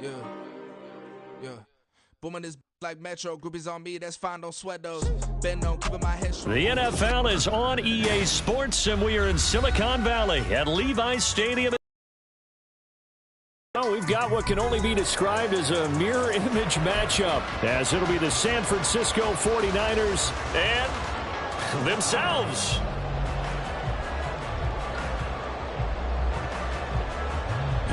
Yeah, yeah. Booming this like Metro, groupies on me, that's fine, don't sweat those. Bend on keeping my head straight. The NFL is on EA Sports, and we are in Silicon Valley at Levi's Stadium. Well, we've got what can only be described as a mirror image matchup, as it'll be the San Francisco 49ers and themselves.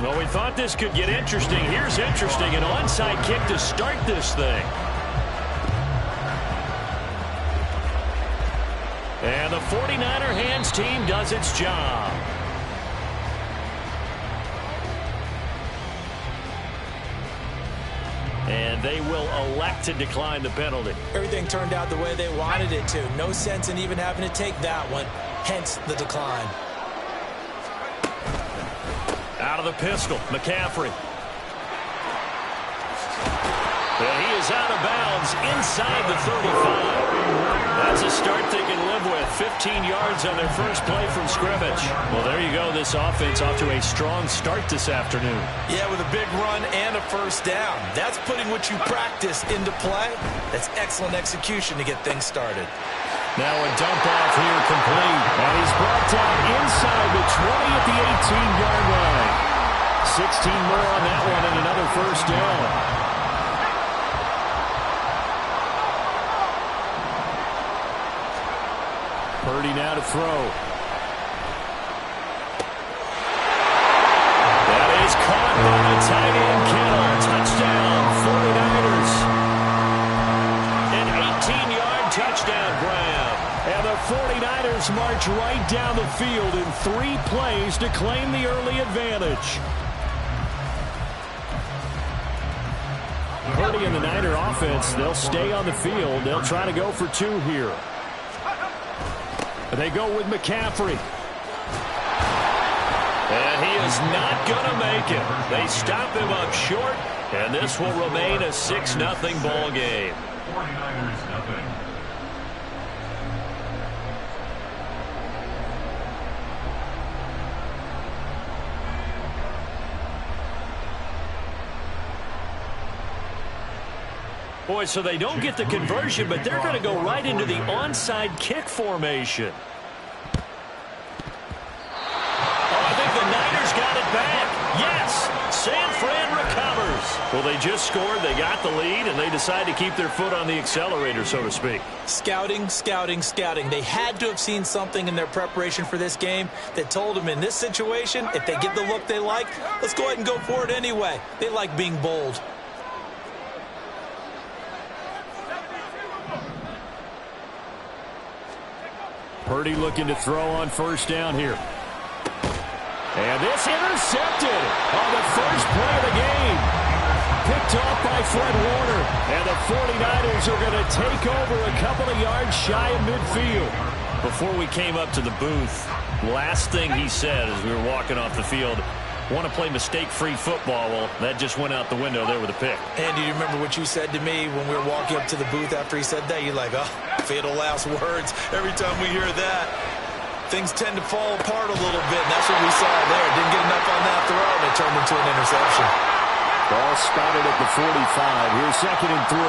Well, we thought this could get interesting. Here's interesting, an onside kick to start this thing. And the 49er hands team does its job. And they will elect to decline the penalty. Everything turned out the way they wanted it to. No sense in even having to take that one, hence the decline. Out of the pistol, McCaffrey. And he is out of bounds inside the 35. That's a start they can live with. 15 yards on their first play from scrimmage. Well, there you go. This offense off to a strong start this afternoon. Yeah, with a big run and a first down. That's putting what you practice into play. That's excellent execution to get things started. Now a dump off here complete. And he's brought down inside the 20 at the 18-yard line. 16 more on that one and another first down. Purdy now to throw. That is caught by the tight end Kittle. Touchdown, 49ers. An 18-yard touchdown grab. And the 49ers march right down the field in 3 plays to claim the early advantage. Purdy and the Niner offense, they'll stay on the field. They'll try to go for 2 here. They go with McCaffrey. And he is not going to make it. They stop him up short, and this will remain a 6-0 ball game. 49ers nothing. Boy, so they don't get the conversion, but they're going to go right into the onside kick formation. Oh, I think the Niners got it back. Yes, San Fran recovers. Well, they just scored, they got the lead, and they decide to keep their foot on the accelerator, so to speak. Scouting, scouting, scouting. They had to have seen something in their preparation for this game that told them in this situation, if they get the look they like, let's go ahead and go for it anyway. They like being bold. Purdy looking to throw on first down here. And this intercepted on the first play of the game. Picked off by Fred Warner. And the 49ers are going to take over a couple of yards shy of midfield. Before we came up to the booth, last thing he said as we were walking off the field, want to play mistake-free football. Well, that just went out the window there with a pick. Andy, you remember what you said to me when we were walking up to the booth after he said that? You're like, oh, fatal last words. Every time we hear that, things tend to fall apart a little bit, and that's what we saw there. Didn't get enough on that throw, and it turned into an interception. Ball spotted at the 45. Here's 2nd and 3.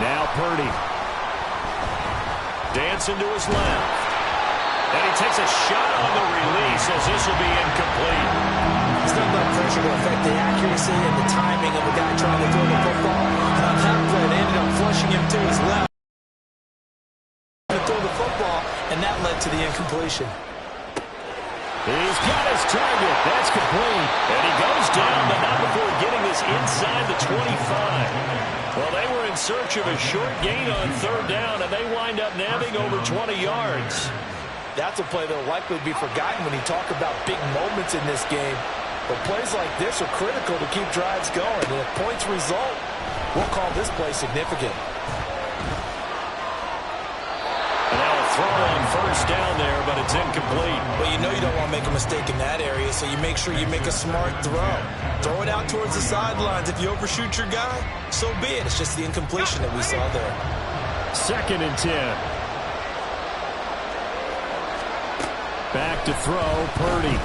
Now Purdy. Dancing to his left. And he takes a shot on the release as this will be incomplete. Still enough pressure to affect the accuracy and the timing of the guy trying to throw the football. And on that play, they ended up flushing him to his left to throw the football, and that led to the incompletion. He's got his target. That's complete. And he goes down, but not before getting this inside the 25. Well, they were in search of a short gain on 3rd down, and they wind up nabbing over 20 yards. That's a play that will likely be forgotten when you talk about big moments in this game. But plays like this are critical to keep drives going. And if points result, we'll call this play significant. And now a throw on first down there, but it's incomplete. Well, you know you don't want to make a mistake in that area, so you make sure you make a smart throw. Throw it out towards the sidelines. If you overshoot your guy, so be it. It's just the incompletion that we saw there. 2nd and 10. Back to throw, Purdy.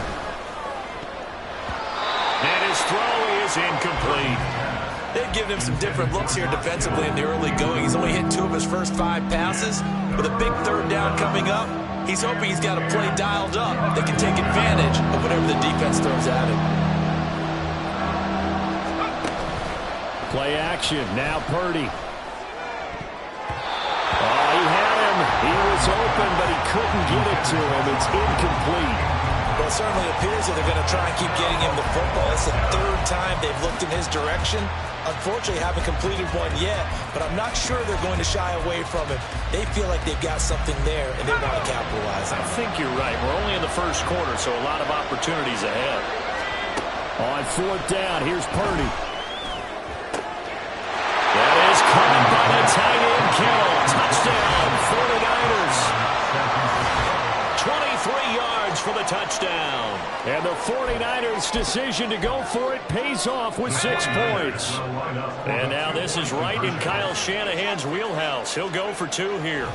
is incomplete. They've given him some different looks here defensively in the early going. He's only hit 2 of his first 5 passes. With a big third down coming up, he's hoping he's got a play dialed up that can take advantage of whatever the defense throws at him. Play action. Now Purdy. Oh, he had him. He was open, but he couldn't get it to him. It's incomplete. Well, it certainly appears that they're going to try and keep getting him the football. It's the 3rd time they've looked in his direction. Unfortunately, haven't completed one yet, but I'm not sure they're going to shy away from him. They feel like they've got something there, and they want to capitalize on it. I think you're right. We're only in the first quarter, so a lot of opportunities ahead. On 4th down, here's Purdy. That is caught by the tight end, Kittle. Touchdown, 49ers. 23 yards for the touchdown. And the 49ers' decision to go for it pays off with 6 points. And now this is right in Kyle Shanahan's wheelhouse. He'll go for 2 here.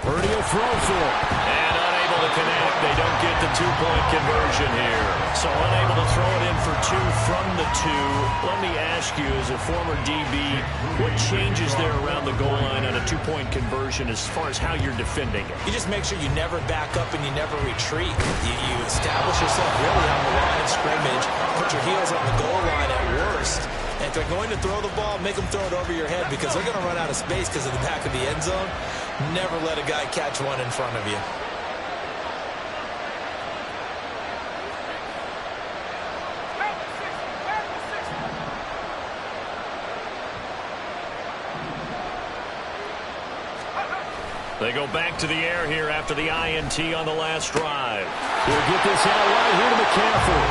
Purdy will throw for it. And unable to connect. They don't get the 2-point conversion here. So unable to throw it in for 2 from the 2. Let me ask you, as a former DB, what changes there around the goal line on a 2-point conversion as far as how you're defending it? You just make sure you never back up and you never retreat. You establish yourself really on the line of scrimmage, put your heels on the goal line at worst. And if they're going to throw the ball, make them throw it over your head because they're going to run out of space because of the back of the end zone. Never let a guy catch one in front of you. They go back to the air here after the INT on the last drive. He'll get this out right here to McCaffrey.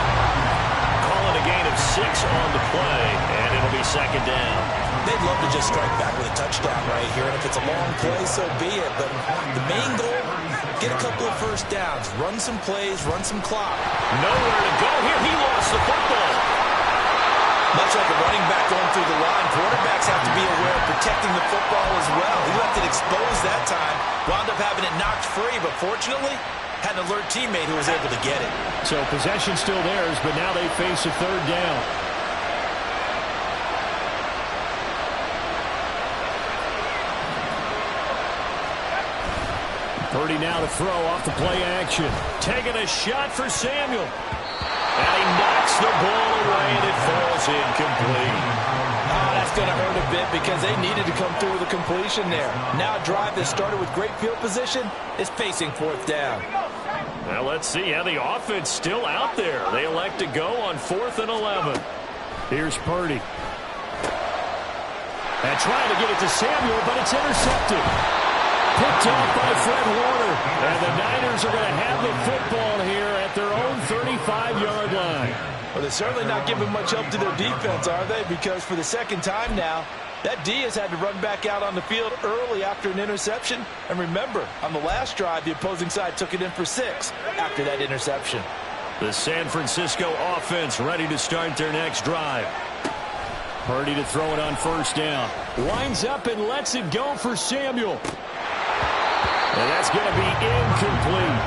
Calling a gain of 6 on the play, and it'll be 2nd down. They'd love to just strike back with a touchdown right here, and if it's a long play, so be it. But the main goal, get a couple of first downs, run some plays, run some clock. Nowhere to go here. He lost the football. Much like a running back going through the line, quarterbacks have to be aware of protecting the football as well. He left it exposed that time, wound up having it knocked free, but fortunately, had an alert teammate who was able to get it. So possession still theirs, but now they face a 3rd down. Purdy now to throw off the play action. Taking a shot for Samuel. And he knocks the ball away, and it falls incomplete. Oh, that's going to hurt a bit because they needed to come through with a completion there. Now a drive that started with great field position is facing 4th down. Well, let's see how the offense still out there. They elect to go on 4th and 11. Here's Purdy. And trying to get it to Samuel, but it's intercepted. Picked off by Fred Warner. And the Niners are going to have the football here at their own 35-yard line. Well, they're certainly not giving much help to their defense, are they? Because for the 2nd time now, that D has had to run back out on the field early after an interception. And remember, on the last drive, the opposing side took it in for 6 after that interception. The San Francisco offense ready to start their next drive. Purdy to throw it on 1st down. Winds up and lets it go for Samuel. And that's going to be incomplete.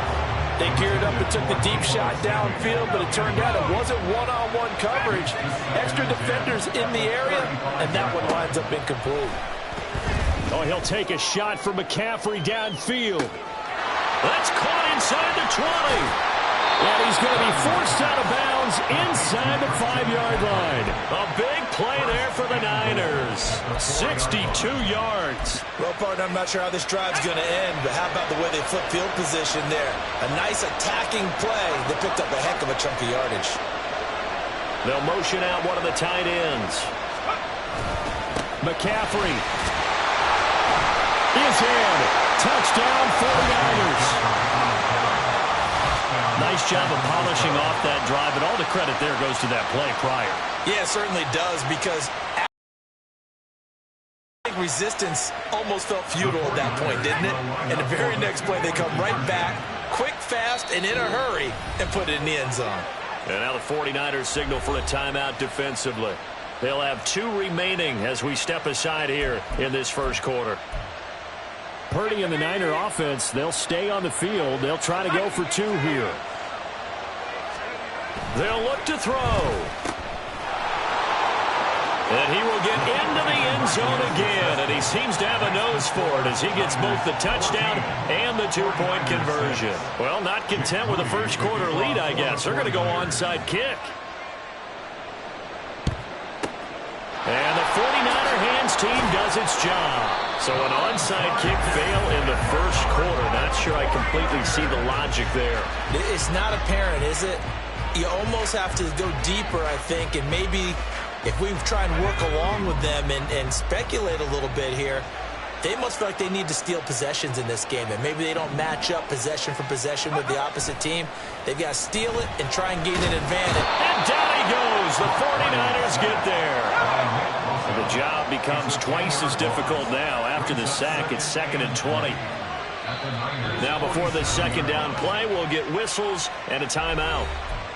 They geared up and took the deep shot downfield, but it turned out it wasn't one-on-one coverage. Extra defenders in the area, and that one winds up incomplete. Oh, he'll take a shot for McCaffrey downfield. That's caught inside the 20. And he's going to be forced out of bounds inside the 5-yard line. A big play there for the Niners. 62 yards. Well, partner, I'm not sure how this drive's going to end, but how about the way they flip field position there? A nice attacking play. They picked up a heck of a chunk of yardage. They'll motion out one of the tight ends. McCaffrey is in. Touchdown 49ers. Nice job of polishing off that drive, and all the credit there goes to that play prior. Yeah, it certainly does, because resistance almost felt futile at that point, didn't it? And the very next play, they come right back, quick, fast, and in a hurry, and put it in the end zone. And now the 49ers signal for a timeout defensively. They'll have 2 remaining as we step aside here in this first quarter. Purdy and the Niner offense, they'll stay on the field. They'll try to go for 2 here. They'll look to throw. And he will get into the end zone again, and he seems to have a nose for it as he gets both the touchdown and the two-point conversion. Well, not content with a first-quarter lead, I guess. They're going to go onside kick. And the 49er hands team does its job. So an onside kick fail in the first quarter. Not sure I completely see the logic there. It's not apparent, is it? You almost have to go deeper, I think, and maybe if we try and work along with them and speculate a little bit here, they must feel like they need to steal possessions in this game, and maybe they don't match up possession for possession with the opposite team. They've got to steal it and try and gain an advantage. And down he goes. The 49ers get there. The job becomes twice as difficult now. After the sack, it's 2nd and 20. Now before the second down play, we'll get whistles and a timeout.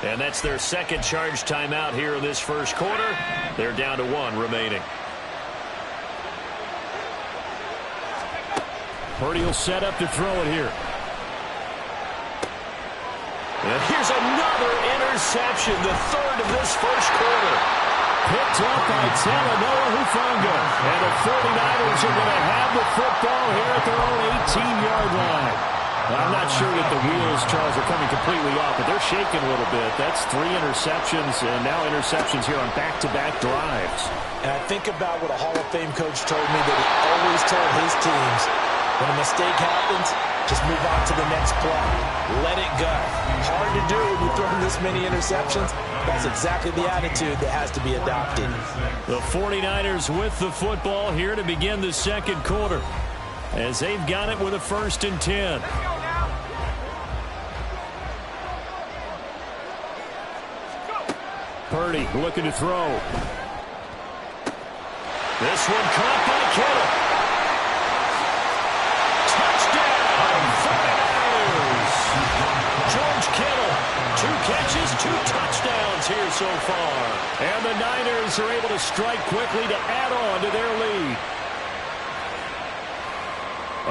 And that's their second charge timeout here in this first quarter. They're down to 1 remaining. Purdy will set up to throw it here. And here's another interception, the third of this first quarter. Picked up by Talanoa Hufanga. And the 49ers are going to have the football here at their own 18-yard line. I'm not sure that the wheels, Charles, are coming completely off, but they're shaking a little bit. That's 3 interceptions, and now interceptions here on back-to-back drives. And I think about what a Hall of Fame coach told me that he always told his teams, when a mistake happens, just move on to the next play. Let it go. Hard to do when you throw this many interceptions. That's exactly the attitude that has to be adopted. The 49ers with the football here to begin the second quarter, as they've got it with a 1st and 10. Purdy looking to throw. This one caught by Kittle. Touchdown, 49ers. George Kittle, 2 catches, 2 touchdowns here so far. And the Niners are able to strike quickly to add on to their lead.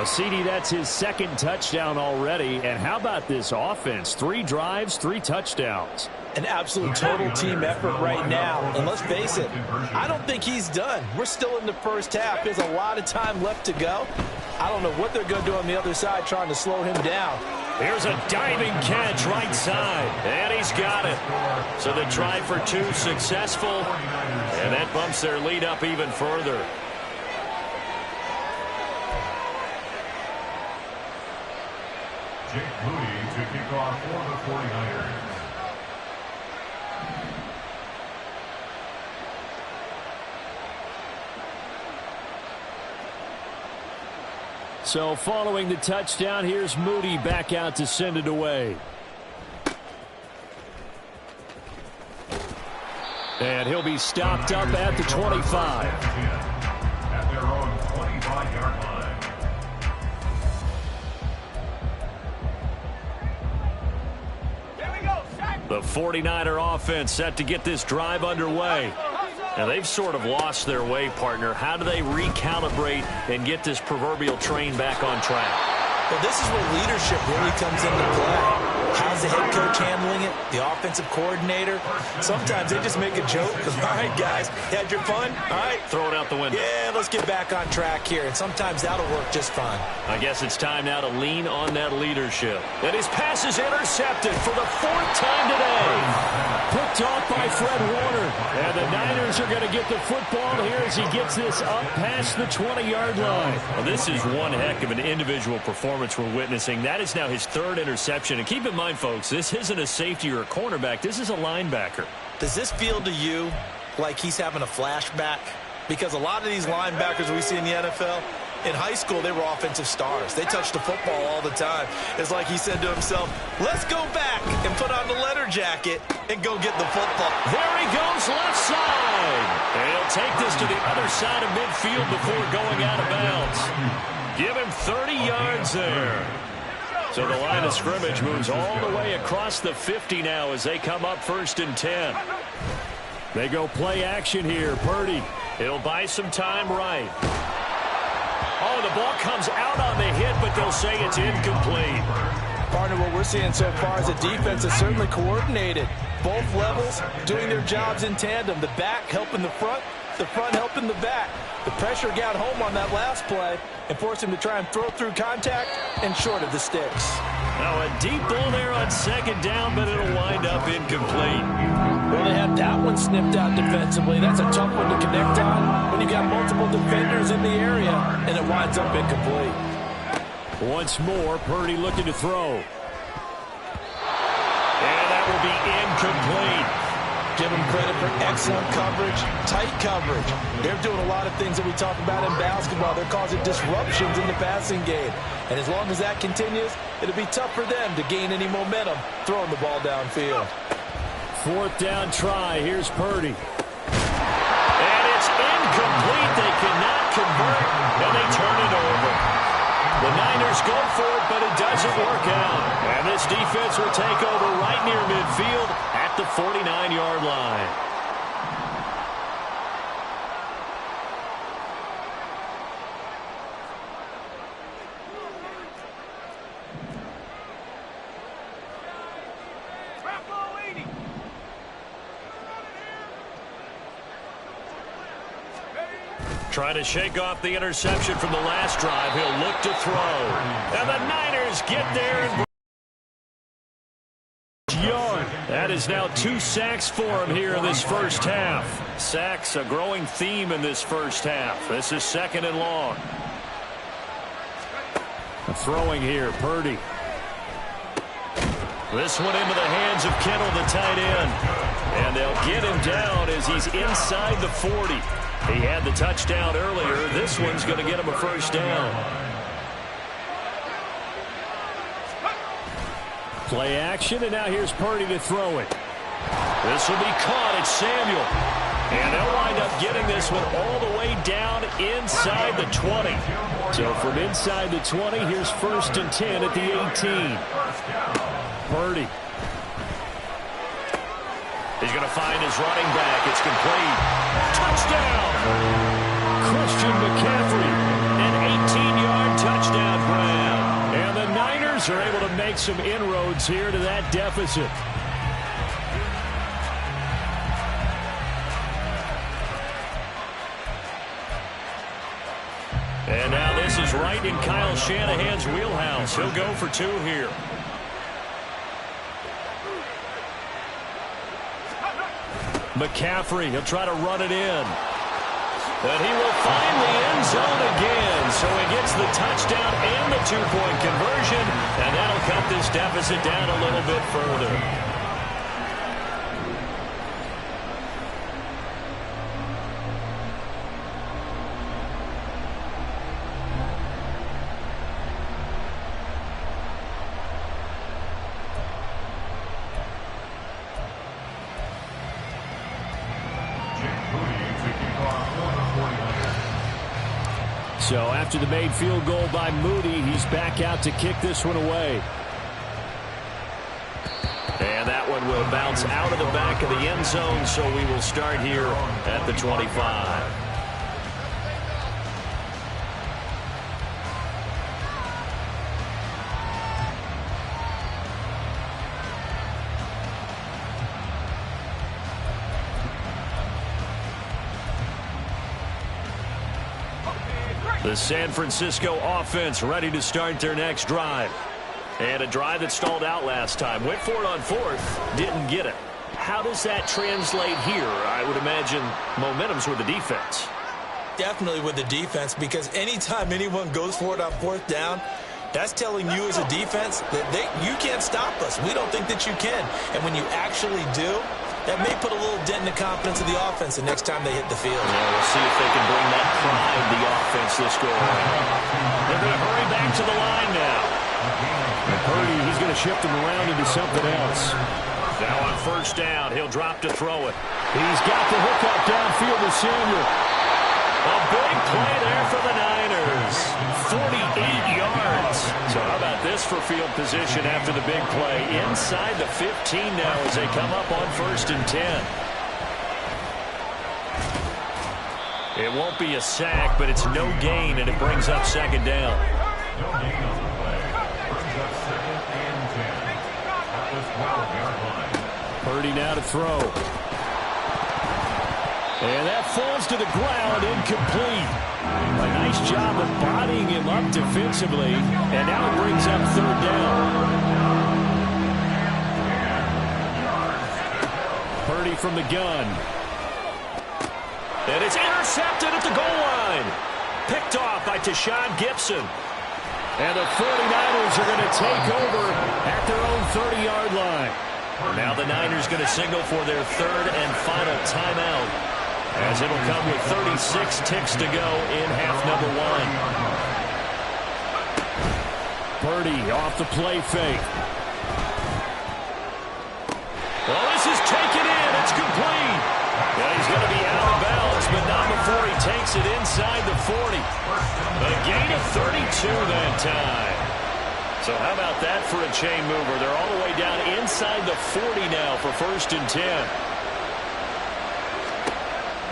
CD, that's his 2nd touchdown already. And how about this offense? 3 drives, 3 touchdowns. An absolute total team effort right now. And let's face it, I don't think he's done. We're still in the first half. There's a lot of time left to go. I don't know what they're going to do on the other side trying to slow him down. Here's a diving catch right side. And he's got it. So the try for 2 successful. And that bumps their lead up even further. Jake Moody to kick off for the 49ers. So following the touchdown, here's Moody back out to send it away. And he'll be stopped up at the 25. At their own 25-yard line. The 49er offense set to get this drive underway. Now, they've sort of lost their way, partner. How do they recalibrate and get this proverbial train back on track? Well, this is where leadership really comes into play. How's the head coach handling it? The offensive coordinator? Sometimes they just make a joke. All right, guys, you had your fun? All right. Throw it out the window. Yeah, let's get back on track here. And sometimes that'll work just fine. I guess it's time now to lean on that leadership. And his pass is intercepted for the 4th time today. Picked off by Fred Warner. And the Niners are going to get the football here as he gets this up past the 20-yard line. Well, this is one heck of an individual performance we're witnessing. That is now his 3rd interception. And keep in mind, folks, this isn't a safety or a cornerback. This is a linebacker. Does this feel to you like he's having a flashback? Because a lot of these linebackers we see in the NFL, in high school, they were offensive stars. They touched the football all the time. It's like he said to himself, let's go back and put on the leather jacket and go get the football. There he goes, left side. And he'll take this to the other side of midfield before going out of bounds. Give him 30 yards there. So the line of scrimmage moves all the way across the 50 now as they come up 1st and 10. They go play action here. Purdy. It'll buy some time right. Oh, the ball comes out on the hit, but they'll say it's incomplete. Partner, what we're seeing so far is a defense that's certainly coordinated. Both levels doing their jobs in tandem. The back helping the front. The front helping the back. The pressure got home on that last play and forced him to try and throw through contact and short of the sticks. Now a deep ball there on second down, but it'll wind up incomplete. Well, they had that one snipped out defensively. That's a tough one to connect on when you got multiple defenders in the area, and it winds up incomplete. Once more, Purdy looking to throw. And that will be incomplete. Give them credit for excellent coverage, tight coverage. They're doing a lot of things that we talk about in basketball. They're causing disruptions in the passing game. And as long as that continues, it'll be tough for them to gain any momentum throwing the ball downfield. Fourth down try. Here's Purdy. And it's incomplete. They cannot convert, and they turn it over. The Niners go for it, but it doesn't work out. And this defense will take over right near midfield at the 49-yard line. Trying to shake off the interception from the last drive. He'll look to throw. And the Niners get there. And that is now 2 sacks for him here in this first half. Sacks, a growing theme in this first half. This is 2nd and long. Throwing here, Purdy. This one into the hands of Kittle, the tight end. And they'll get him down as he's inside the 40. He had the touchdown earlier. This one's going to get him a first down. Play action, and now here's Purdy to throw it. This will be caught. It's Samuel. And they'll wind up getting this one all the way down inside the 20. So from inside the 20, here's 1st and 10 at the 18. Purdy. He's going to find his running back. It's complete. Touchdown! Christian McCaffrey. An 18-yard touchdown grab. And the Niners are able to make some inroads here to that deficit. And now this is right in Kyle Shanahan's wheelhouse. He'll go for 2 here. McCaffrey, he'll try to run it in. But he will find the end zone again. So he gets the touchdown and the 2-point conversion. And that'll cut this deficit down a little bit further. So after the made field goal by Moody, he's back out to kick this one away. And that one will bounce out of the back of the end zone, so we will start here at the 25. The San Francisco offense ready to start their next drive. And a drive that stalled out last time. Went for it on 4th. Didn't get it. How does that translate here? I would imagine momentum's with the defense. Definitely with the defense, because anytime anyone goes for it on 4th down, that's telling you as a defense that you can't stop us. We don't think that you can. And when you actually do, that may put a little dent in the confidence of the offense the next time they hit the field. Yeah, we'll see if they can bring that pride the offense this go around. They're going to hurry back to the line now. And Purdy, he's going to shift him around into something else. Now on 1st down, he'll drop to throw it. He's got the hookup downfield with Samuel. A big play there for the Niners. 48 yards. So how about this for field position after the big play? Inside the 15 now as they come up on 1st and 10. It won't be a sack, but it's no gain, and it brings up 2nd down. No gain on the play. Brings up 2nd and 10. At the 12-yard line. Purdy now to throw. And that falls to the ground, incomplete. A nice job of bodying him up defensively, and now it brings up third down. Purdy from the gun. And it's intercepted at the goal line. Picked off by Tashawn Gibson. And the 49ers are going to take over at their own 30-yard line. Now the Niners going to signal for their third and final timeout, as it'll come with 36 ticks to go in half number one. Purdy off the play fake. Well, this is taken in. It's complete. Yeah, he's going to be out of bounds, but not before he takes it inside the 40. A gain of 32 that time. So how about that for a chain mover? They're all the way down inside the 40 now for 1st and 10.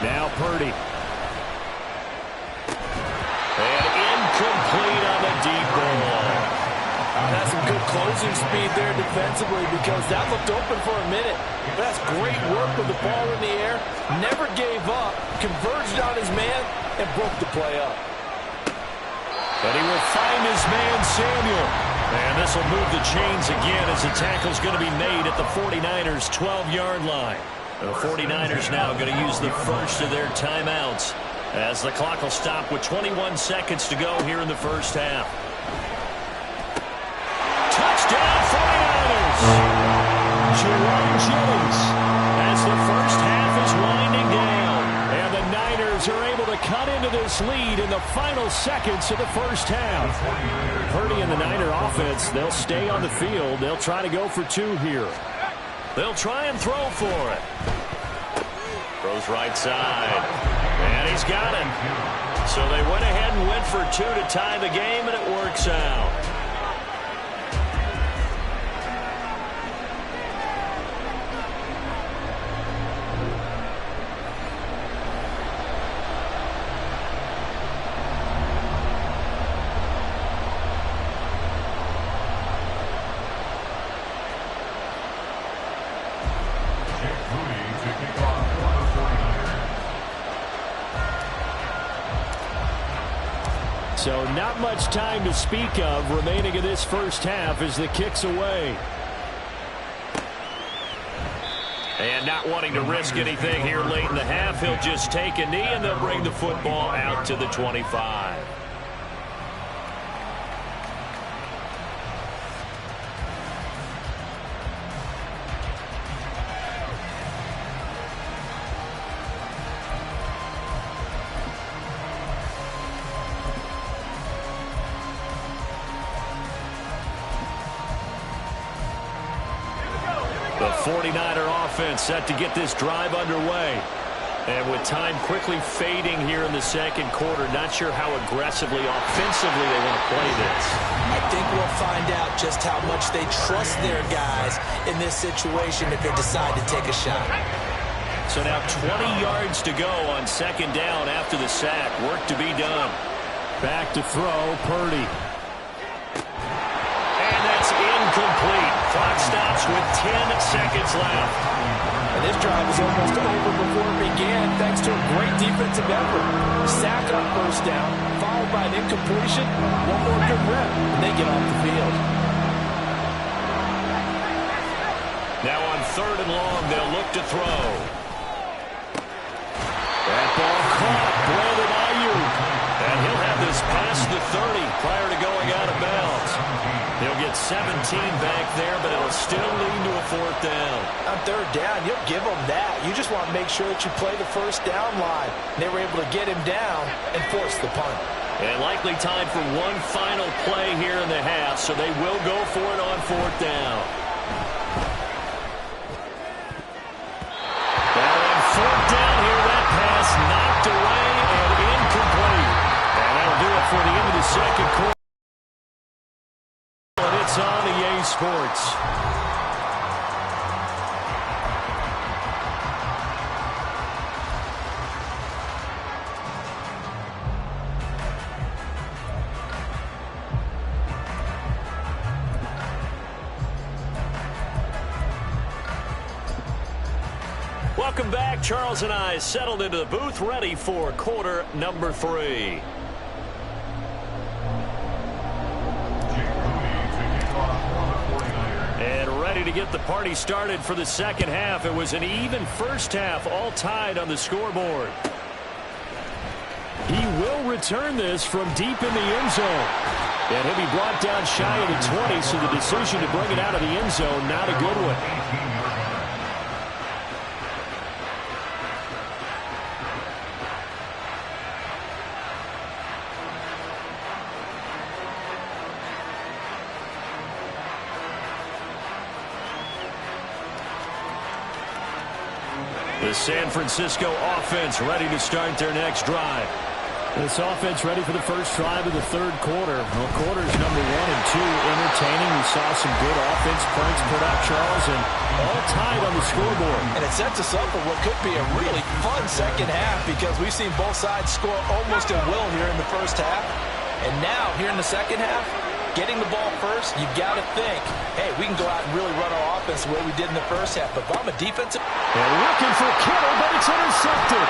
Now Purdy. And incomplete on the deep ball. That's some good closing speed there defensively, because that looked open for a minute. That's great work with the ball in the air. Never gave up, converged on his man, and broke the play up. But he will find his man, Samuel. And this will move the chains again as the tackle's going to be made at the 49ers' 12-yard line. The 49ers now going to use the first of their timeouts, as the clock will stop with 21 seconds to go here in the first half. Touchdown 49ers! Jerome Jennings, as the first half is winding down. And the Niners are able to cut into this lead in the final seconds of the first half. Purdy and the Niner offense, they'll stay on the field. They'll try to go for two here. They'll try and throw for it. Throws right side. And he's got it. So they went ahead and went for two to tie the game, and it works out. So not much time to speak of remaining in this first half as the kick's away. And not wanting to risk anything here late in the half, he'll just take a knee and they'll bring the football out to the 25. The 49er offense set to get this drive underway. And with time quickly fading here in the second quarter, not sure how aggressively, offensively they want to play this. I think we'll find out just how much they trust their guys in this situation if they decide to take a shot. So now 20 yards to go on second down after the sack. Work to be done. Back to throw, Purdy. And that's incomplete. Clock stops with 10 seconds left. And this drive was almost over before it began, thanks to a great defensive effort. Sack on first down, followed by an incompletion, one more good rep, and they get off the field. Now on third and long, they'll look to throw. That ball caught, Brandon Ayuk. And he'll have this past the 30 prior to going out of bounds. He'll get 17 back there, but it'll still lead to a fourth down. On third down, you'll give them that. You just want to make sure that you play the first down line. They were able to get him down and force the punt. And likely time for one final play here in the half, so they will go for it on fourth down. Now on fourth down here, that pass knocked away and incomplete. And that'll do it for the end of the second quarter. And it's on to EA Sports. Welcome back. Charles and I settled into the booth, ready for quarter number 3. And ready to get the party started for the second half. It was an even first half, all tied on the scoreboard. He will return this from deep in the end zone. And he'll be brought down shy of the 20, so the decision to bring it out of the end zone, not a good one. The San Francisco offense ready to start their next drive. This offense ready for the first drive of the third quarter. Well, quarters number 1 and 2 entertaining. We saw some good offense points put up, Charles, and all tied on the scoreboard. And it sets us up for what could be a really fun second half because we've seen both sides score almost at will here in the first half. And now, here in the second half, getting the ball first, you've got to think, hey, we can go out and really run our offense the way we did in the first half. But if I'm a defensive... They're looking for Kittle, but it's intercepted.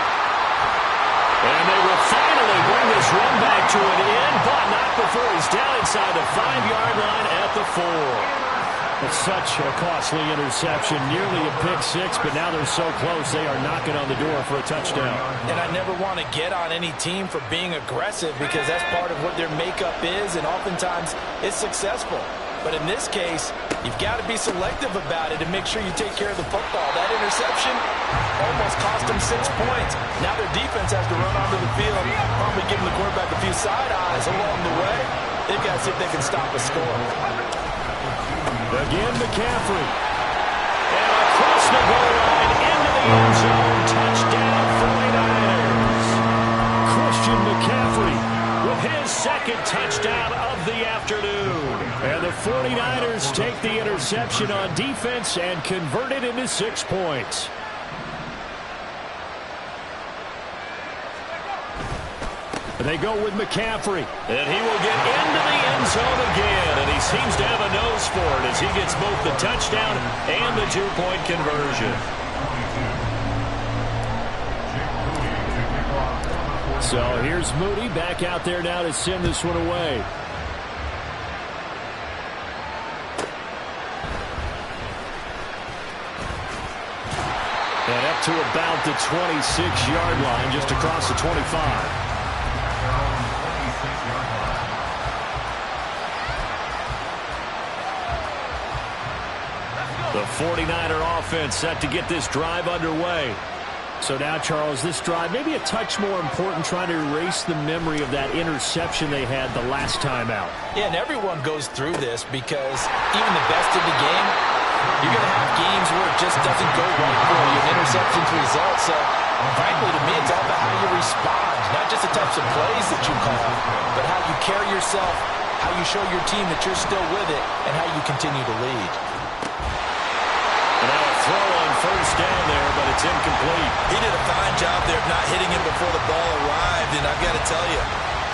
And they will finally bring this run back to an end, but not before he's down inside the 5-yard line at the 4. It's such a costly interception, nearly a pick six, but now they're so close they are knocking on the door for a touchdown. And I never want to get on any team for being aggressive because that's part of what their makeup is, and oftentimes it's successful. But in this case, you've got to be selective about it and make sure you take care of the football. That interception almost cost them 6 points. Now their defense has to run onto the field, probably giving the quarterback a few side eyes along the way. They've got to see if they can stop a score. Again, McCaffrey. And across the goal line into the end zone. Touchdown, 49ers. Christian McCaffrey with his second touchdown of the afternoon. And the 49ers take the interception on defense and convert it into 6 points. They go with McCaffrey. And he will get into the end zone again. And he seems to have a nose for it as he gets both the touchdown and the 2-point conversion. So here's Moody back out there now to send this one away. And up to about the 26-yard line, just across the 25. The 49er offense set to get this drive underway. So now, Charles, this drive maybe a touch more important, trying to erase the memory of that interception they had the last time out. Yeah, and everyone goes through this because even the best in the game, you're going to have games where it just doesn't go right for you, and interceptions result. So, frankly, to me, it's all about how you respond, not just the types of plays that you call, but how you carry yourself, how you show your team that you're still with it, and how you continue to lead. And now a throw on first down there, but it's incomplete. He did a fine job there of not hitting him before the ball arrived, and I've got to tell you,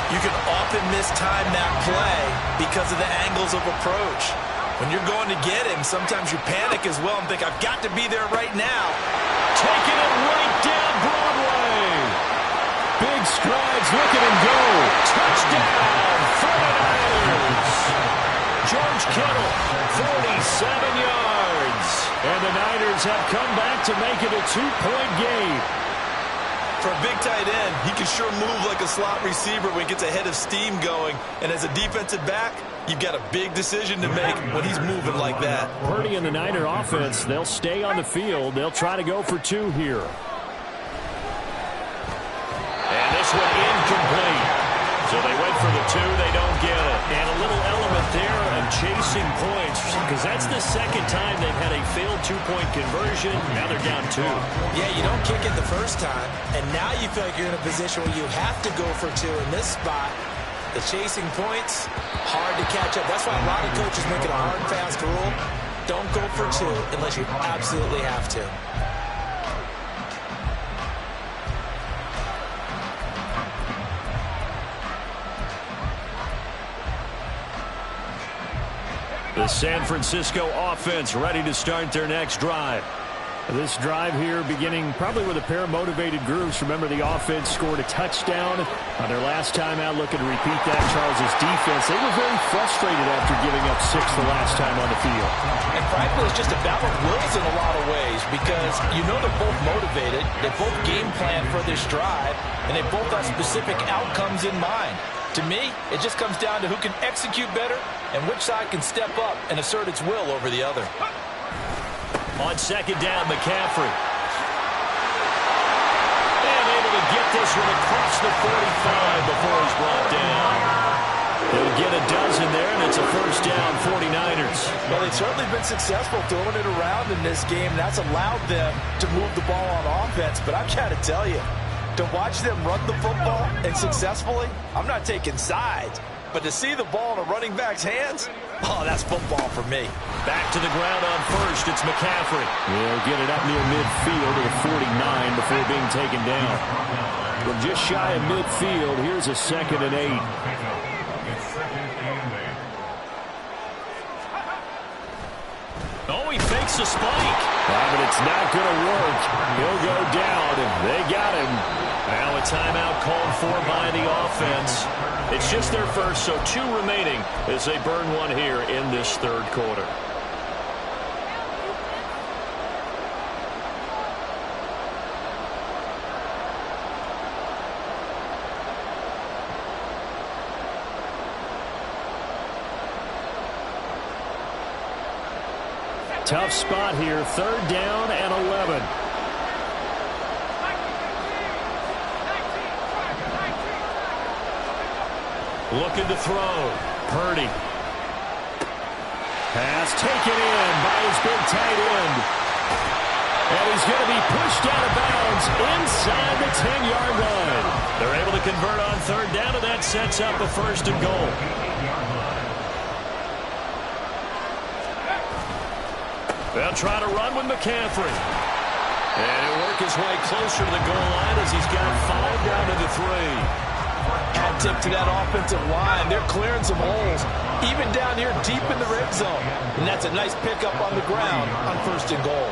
you can often mistime that play because of the angles of approach. When you're going to get him, sometimes you panic as well and think, I've got to be there right now. Taking it right down Broadway. Big strides, look at him go. Touchdown, 49ers. George Kittle, 47 yards. And the Niners have come back to make it a 2-point game. For a big tight end, he can sure move like a slot receiver when he gets a head of steam going. And as a defensive back, you've got a big decision to make when he's moving like that. Purdy and the Niner offense, they'll stay on the field. They'll try to go for 2 here. And this one incomplete. So they went for the 2, they don't get it. And a little element there of chasing points, because that's the second time they've had a failed 2-point conversion. Now they're down 2. Yeah, you don't kick it the first time, and now you feel like you're in a position where you have to go for 2 in this spot. The chasing points, hard to catch up. That's why a lot of coaches make it a hard, fast rule. Don't go for 2 unless you absolutely have to. The San Francisco offense ready to start their next drive. This drive here beginning probably with a pair of motivated groups. Remember, the offense scored a touchdown on their last time out, looking to repeat that. Charles' defense, they were very frustrated after giving up 6 the last time on the field. And frankly, it's just a battle of wills in a lot of ways because you know they're both motivated, they both game plan for this drive, and they both have specific outcomes in mind. To me, it just comes down to who can execute better and which side can step up and assert its will over the other. On second down, McCaffrey. And able to get this one across the 45 before he's brought down. He'll get a dozen there, and it's a first down, 49ers. Well, they've certainly been successful throwing it around in this game. That's allowed them to move the ball on offense. But I've got to tell you, to watch them run the football and successfully, I'm not taking sides. But to see the ball in a running back's hands, oh, that's football for me. Back to the ground on first. It's McCaffrey. He'll get it up near midfield to the 49 before being taken down. From just shy of midfield, here's a 2nd and 8. Oh, he fakes a spike. But it's not going to work. He'll go down, and they got him. Now a timeout called for by the offense. It's just their first, so 2 remaining as they burn one here in this third quarter. Tough spot here, 3rd down and 11. Looking to throw. Purdy. Pass taken in by his big tight end. And he's going to be pushed out of bounds inside the 10-yard line. They're able to convert on 3rd down, and that sets up a 1st and goal. They'll try to run with McCaffrey. And he'll work his way closer to the goal line as he's got 5 down to the 3. Hat tip to that offensive line. They're clearing some holes, even down here deep in the red zone. And that's a nice pickup on the ground on 1st and goal.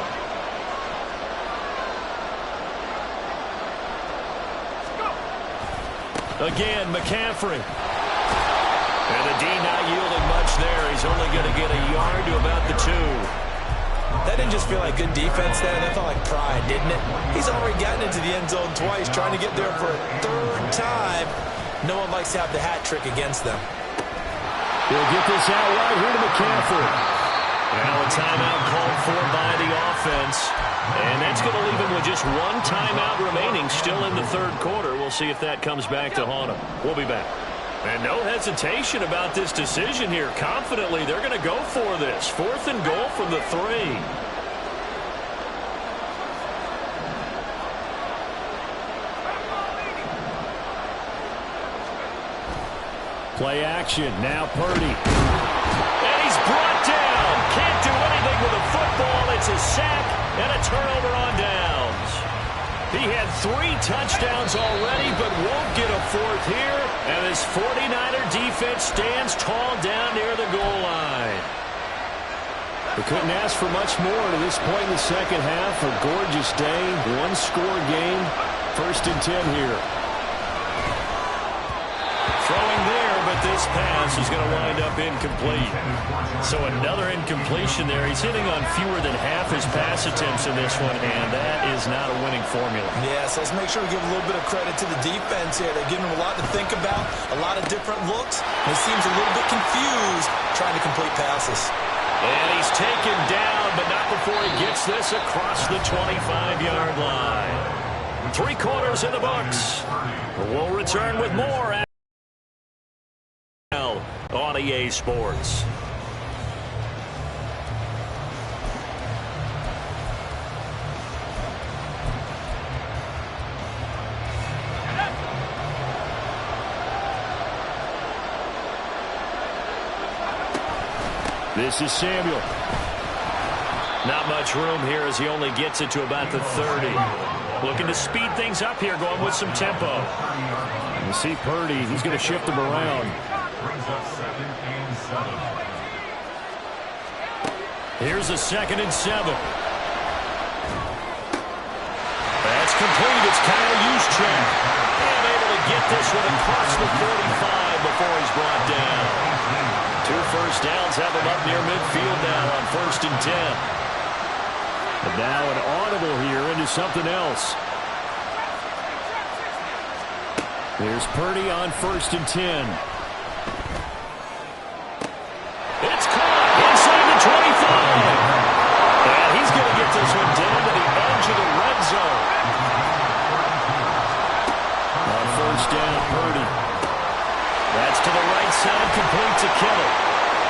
Again, McCaffrey. And the D not yielding much there. He's only going to get a yard to about the 2. That didn't just feel like good defense there. That felt like pride, didn't it? He's already gotten into the end zone twice, trying to get there for a 3rd time. No one likes to have the hat trick against them. He'll get this out right here to McCaffrey. Now a timeout called for by the offense. And that's going to leave him with just 1 timeout remaining still in the 3rd quarter. We'll see if that comes back to haunt him. We'll be back. And no hesitation about this decision here. Confidently, they're going to go for this. 4th and goal from the 3. Play action. Now Purdy. And he's brought down. Can't do anything with a football. It's a sack and a turnover on downs. He had 3 touchdowns already, but won't get a 4th here. And his 49er defense stands tall down near the goal line. They couldn't ask for much more to this point in the second half. A gorgeous day, 1-score game. 1st and 10 here. Throwing there, but this pass is going to wind up incomplete. So another incompletion there. He's hitting on fewer than half his pass attempts in this one, and that is not a winning formula. Yeah, so let's make sure we give a little bit of credit to the defense here. They're giving him a lot to think about, a lot of different looks. And he seems a little bit confused trying to complete passes. And he's taken down, but not before he gets this across the 25-yard line. 3 quarters in the books. We'll return with more on EA Sports. This is Samuel. Not much room here as he only gets it to about the 30. Looking to speed things up here, going with some tempo. You see Purdy, he's going to shift them around. Here's a 2nd and 7. complete. It's Kyle Juszczyk. And able to get this one across the 45 before he's brought down. 2 first downs have him up near midfield now on 1st and 10. And now an audible here into something else. There's Purdy on 1st and 10. It's caught inside the 25. And he's going to get this one down to the edge of the red zone. On 1st down, Purdy. That's to the right side, complete to Kittle.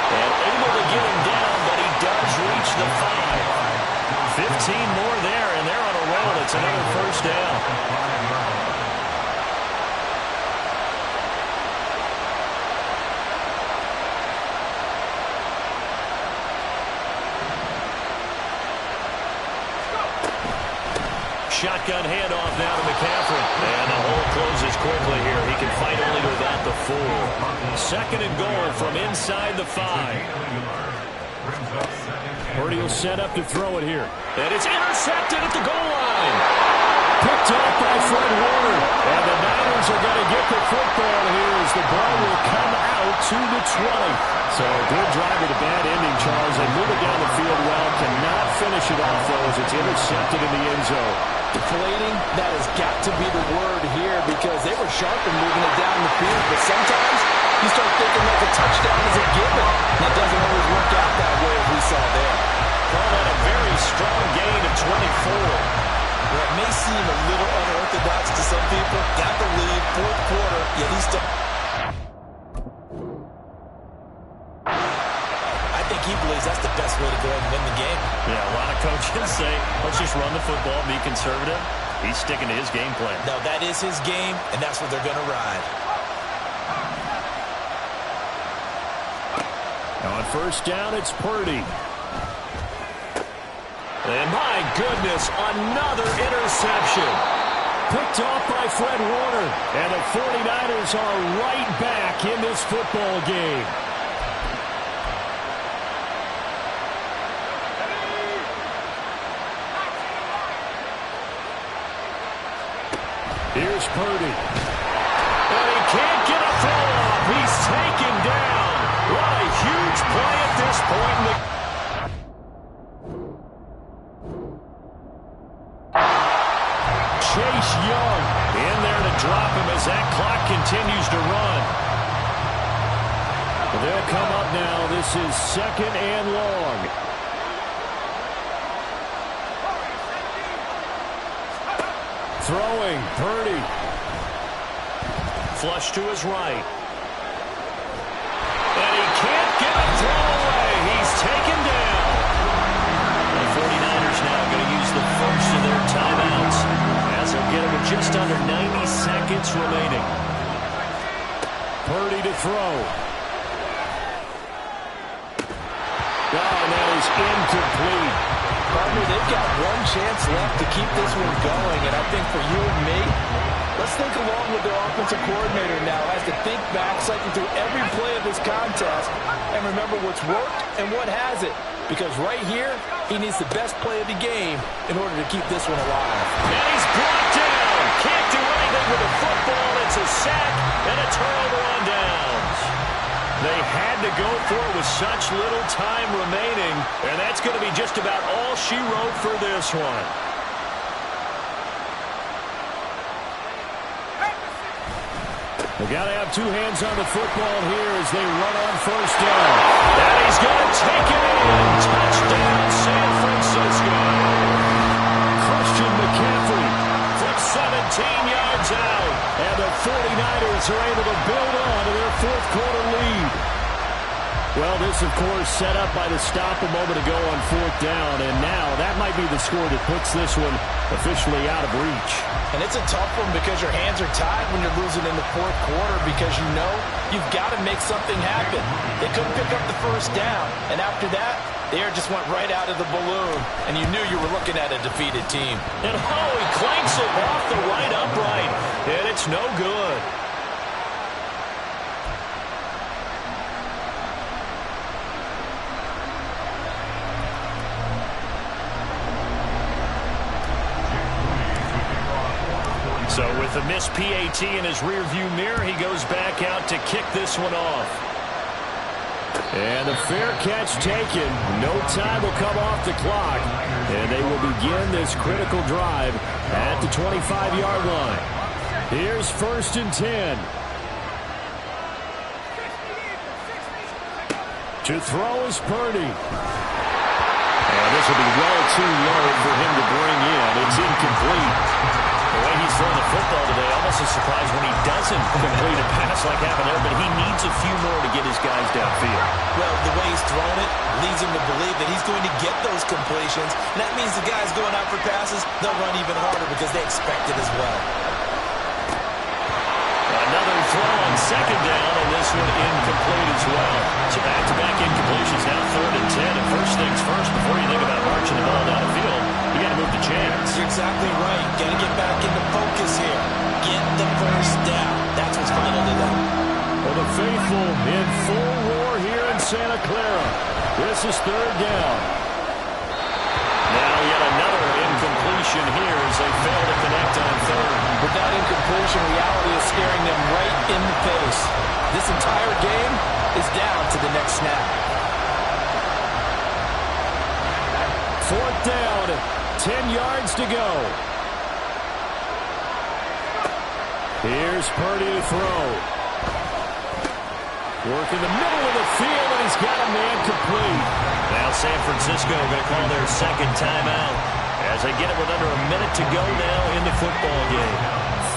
And able to get him down, but he does reach the 5. 15 more there, and they're on a roll. It's another 1st down. Shotgun handoff now to McCaffrey. And the hole closes quickly here. He can fight only to about the 4. 2nd and goal from inside the 5. Purdy will set up to throw it here. And it's intercepted at the goal line. Picked up by Fred Warner. And the Niners are going to get the football here as the ball will come out to the 20. So a good drive with a bad ending, Charles. They move it down the field well. Cannot finish it off, though, as it's intercepted in the end zone. Deflating, that has got to be the word here because they were sharp in moving it down the field. But sometimes you start thinking like a touchdown is a given. And it doesn't always work out that way as we saw there. Call that a very strong gain of 24. Well, it may seem a little unorthodox to some people. Got the lead, 4th quarter, yet he's still... I think he believes that's the best way to go and win the game. Yeah, a lot of coaches say, let's just run the football, be conservative. He's sticking to his game plan. No, that is his game, and that's what they're going to ride. On 1st down, it's Purdy. And my goodness, another interception. Picked off by Fred Warner. And the 49ers are right back in this football game. Here's Purdy. And he can't get a throw off. He's taken down. What a huge play at this point in the Chase Young in there to drop him as that clock continues to run. They'll come up now. This is 2nd and long. Throwing, Purdy. Flush to his right. And he can't get a throw away. He's taken down. The 49ers now going to use the first of their timeouts as they'll get it with just under 90 seconds remaining. Purdy to throw. And that is incomplete. Partner, they've got one chance left to keep this one going, and I think for you and me, let's think along with their offensive coordinator now as to think back, cycle through every play of this contest, and remember what's worked and what hasn't. Because right here, he needs the best play of the game in order to keep this one alive. And he's brought down. Can't do anything with the football. It's a sack and a turnover on downs. They had to go for it with such little time remaining, and that's going to be just about all she wrote for this one. They got to have 2 hands on the football here as they run on 1st down. And he's going to take it in. Touchdown, San Francisco. Christian McCaffrey from 17 yards out. And the 49ers are able to build on to their 4th quarter lead. Well, this, of course, set up by the stop a moment ago on 4th down. And now that might be the score that puts this one officially out of reach. And it's a tough one because your hands are tied when you're losing in the 4th quarter because you know you've got to make something happen. They couldn't pick up the 1st down. And after that, the air just went right out of the balloon. And you knew you were looking at a defeated team. And he clanks it off the right upright. And it's no good. a missed PAT in his rearview mirror, he goes back out to kick this one off. And the fair catch taken. No time will come off the clock. And they will begin this critical drive at the 25-yard line. Here's 1st and 10. To throw is Purdy. And this will be well too low for him to bring in. It's incomplete. The way he's throwing the football today, almost a surprise when he doesn't complete a pass like happened there, but he needs a few more to get his guys downfield. Well, the way he's thrown it leads him to believe that he's going to get those completions. And that means the guys going out for passes, they'll run even harder because they expect it as well. Another throw on 2nd down, and this one incomplete as well. So back-to-back incompletions, now 3rd and 10. And first things first, before you think about marching the ball down the field, you got to move the chains. You're exactly right. Got to get back into focus here. Get the first down. That's what's vital to them. For the faithful in full roar here in Santa Clara. This is 3rd down. Now yet another incompletion here as they fail to connect on 3rd. With that incompletion, reality is staring them right in the face. This entire game is down to the next snap. 4th down, 10 yards to go. Here's Purdy to throw. Work in the middle of the field, and he's got a man complete. Now San Francisco going to call their 2nd timeout as they get it with under a minute to go now in the football game.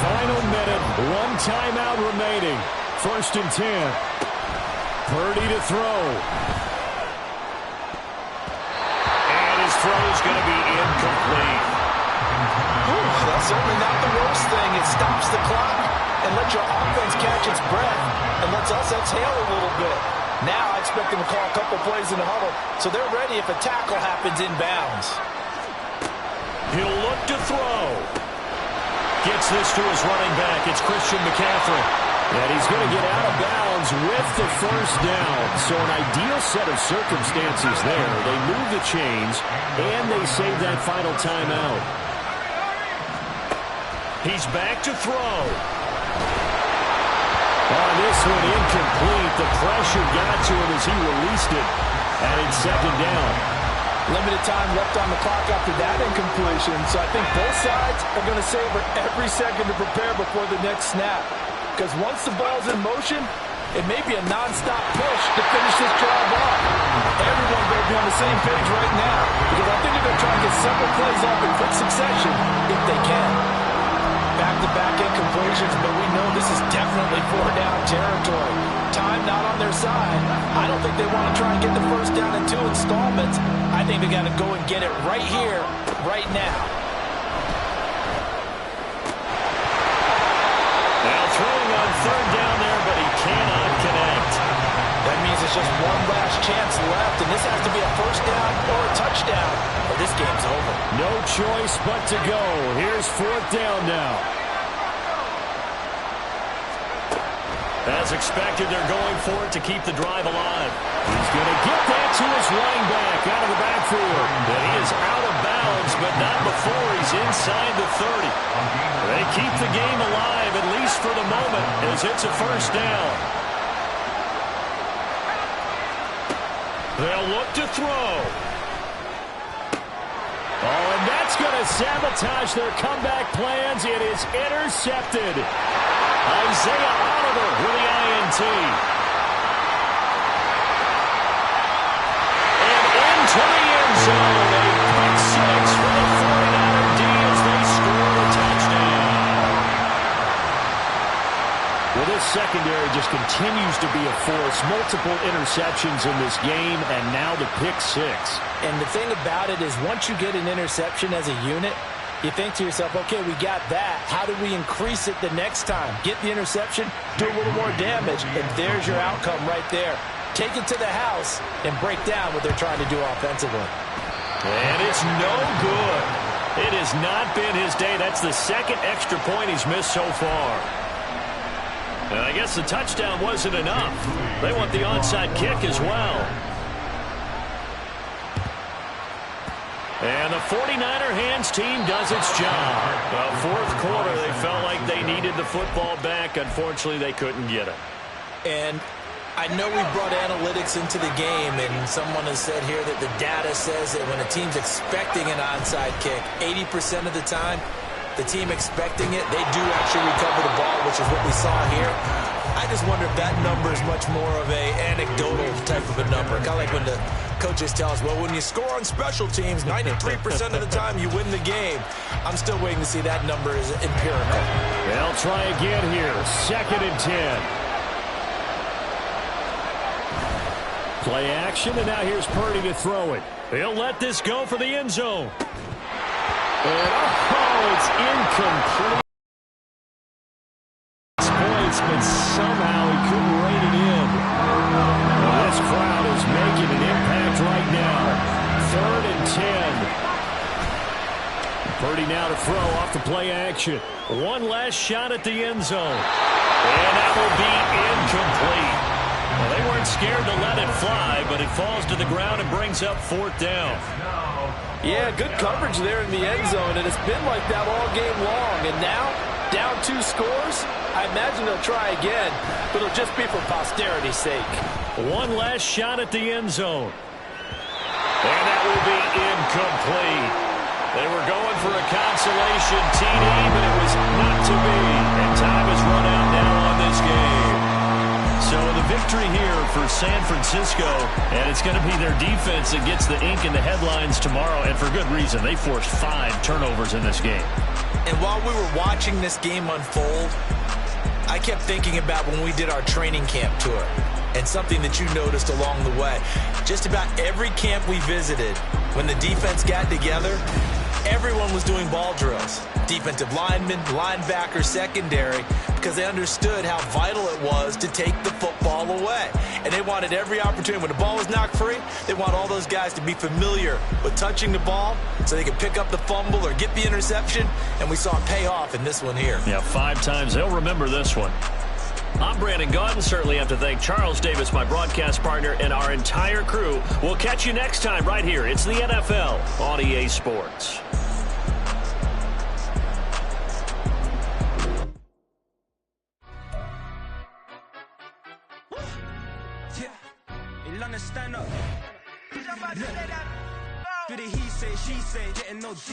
Final minute, 1 timeout remaining. 1st and 10. Purdy to throw. And his throw is going to be incomplete. That's certainly not the worst thing. It stops the clock and lets your offense catch its breath and lets us exhale a little bit. Now I expect them to call a couple plays in the huddle so they're ready if a tackle happens inbounds. He'll look to throw. Gets this to his running back. It's Christian McCaffrey. And he's going to get out of bounds with the 1st down. So an ideal set of circumstances there. They move the chains, and they save that final timeout. He's back to throw. On this one, incomplete. The pressure got to him as he released it. And it's 2nd down. Limited time left on the clock after that incompletion, so I think both sides are going to savor every second to prepare before the next snap. Because once the ball's in motion, it may be a non-stop push to finish this drive off. Everyone better be on the same page right now, because I think they're going to try to get several plays off in quick succession if they can. Back-to-back incompletions, but we know this is definitely 4-down territory. Time not on their side. I don't think they want to try and get the 1st down in 2 installments. I think they got to go and get it right here, right now. Now throwing on 3rd down there, but he cannot connect. That means it's just one last chance left, and this has to be a 1st down or a touchdown, or this game's over. No choice but to go. Here's 4th down now. As expected, they're going for it to keep the drive alive. He's going to get that to his running back out of the backfield. And he is out of bounds, but not before he's inside the 30. They keep the game alive, at least for the moment, as it's a 1st down. They'll look to throw. Oh, and that's going to sabotage their comeback plans. It is intercepted. Isaiah Oliver with the INT. And into the end zone. A quick 6 for the 49er D as they score the touchdown. Well, this secondary just continues to be a force. Multiple interceptions in this game, and now the pick 6. And the thing about it is once you get an interception as a unit, you think to yourself, okay, we got that. How do we increase it the next time? Get the interception, do a little more damage, and there's your outcome right there. Take it to the house and break down what they're trying to do offensively. And it's no good. It has not been his day. That's the 2nd extra point he's missed so far. And I guess the touchdown wasn't enough. They want the onside kick as well. And the 49er hands team does its job. Fourth quarter, they felt like they needed the football back. Unfortunately, they couldn't get it. And I know we brought analytics into the game, and someone has said here that the data says that when a team's expecting an onside kick, 80% of the time, the team expecting it, they do actually recover the ball, which is what we saw here. I just wonder if that number is much more of a anecdotal type of a number. Kind of like when the coaches tell us, well, when you score on special teams, 93% of the time you win the game. I'm still waiting to see that number is empirical. They'll try again here. 2nd and 10. Play action, and now here's Purdy to throw it. He'll let this go for the end zone. And, it's incomplete. Points, but somehow he couldn't rein it in. Well, this crowd is making an impact right now. 3rd and 10. Purdy now to throw off the play action. One last shot at the end zone. And that will be incomplete. Well, they weren't scared to let it fly, but it falls to the ground and brings up 4th down. Yeah, good coverage there in the end zone, and it's been like that all game long. And now, down 2 scores, I imagine they'll try again, but it'll just be for posterity's sake. One last shot at the end zone. And that will be incomplete. They were going for a consolation TD, but it was not to be. And time has run out now on this game. So the victory here for San Francisco, and it's going to be their defense that gets the ink in the headlines tomorrow, and for good reason. They forced 5 turnovers in this game. And while we were watching this game unfold, I kept thinking about when we did our training camp tour and something that you noticed along the way. Just about every camp we visited, when the defense got together, everyone was doing ball drills. Defensive linemen, linebackers, secondary, because they understood how vital it was to take the football away. And they wanted every opportunity. When the ball was knocked free, they want all those guys to be familiar with touching the ball so they could pick up the fumble or get the interception. And we saw it pay off in this one here. Yeah, 5 times. They'll remember this one. I'm Brandon Gaudin. Certainly have to thank Charles Davis, my broadcast partner, and our entire crew. We'll catch you next time right here. It's the NFL on EA Sports. Stand up. Do the he say, she say, getting no